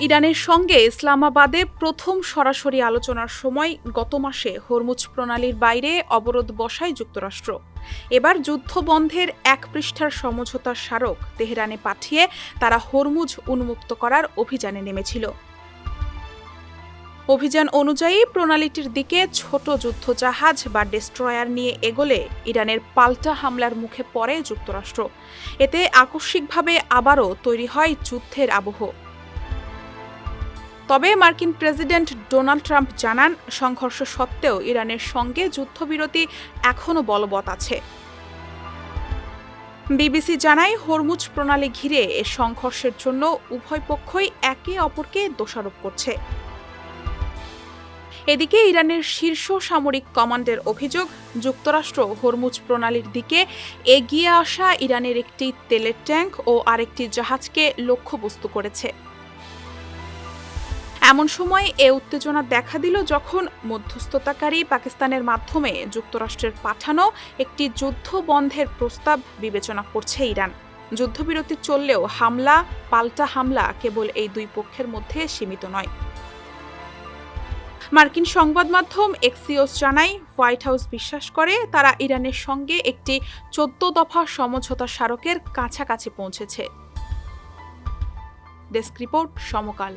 ইরানের সঙ্গে ইসলামাবাদে প্রথম সরাসরি আলোচনার সময় গত মাসে হরমুজ প্রণালীর বাইরে অবরোধ বসায় যুক্তরাষ্ট্র। এবার যুদ্ধবন্ধের ১ পৃষ্ঠার সমঝোতার স্মারক তেহরানে পাঠিয়ে তারা হরমুজ উন্মুক্ত করার অভিযানে নেমেছিল। অভিযান অনুযায়ী প্রণালীটির দিকে ছোট যুদ্ধজাহাজ বা ডেস্ট্রয়ার নিয়ে এগোলে ইরানের পাল্টা হামলার মুখে পড়ে যুক্তরাষ্ট্র। এতে আকস্মিকভাবে আবারও তৈরি হয় যুদ্ধের আবহ। তবে মার্কিন প্রেসিডেন্ট ডোনাল্ড ট্রাম্প জানান, সংঘর্ষ সত্ত্বেও ইরানের সঙ্গে যুদ্ধবিরতি এখনও বলবৎ আছে। বিবিসি জানায়, হরমুজ প্রণালী ঘিরে এ সংঘর্ষের জন্য উভয় পক্ষই একে অপরকে দোষারোপ করছে। এদিকে ইরানের শীর্ষ সামরিক কমান্ডের অভিযোগ, যুক্তরাষ্ট্র হরমুজ প্রণালীর দিকে এগিয়ে আসা ইরানের একটি তেলের ট্যাঙ্ক ও আরেকটি জাহাজকে লক্ষ্যবস্তু করেছে। এমন সময় এ উত্তেজনা দেখা দিল যখন মধ্যস্থতাকারী পাকিস্তানের মাধ্যমে যুক্তরাষ্ট্রের পাঠানো একটি যুদ্ধ বন্ধের প্রস্তাব বিবেচনা করছে ইরান। যুদ্ধবিরতি চললেও পাল্টা হামলা কেবল এই দুই পক্ষের মধ্যে সীমিত নয়। মার্কিন সংবাদ মাধ্যম এক্সিওস জানায়, হোয়াইট হাউস বিশ্বাস করে তারা ইরানের সঙ্গে একটি ১৪ দফা সমঝোতা স্মারকের কাছাকাছি পৌঁছেছে। ডেস্ক রিপোর্ট, সমকাল।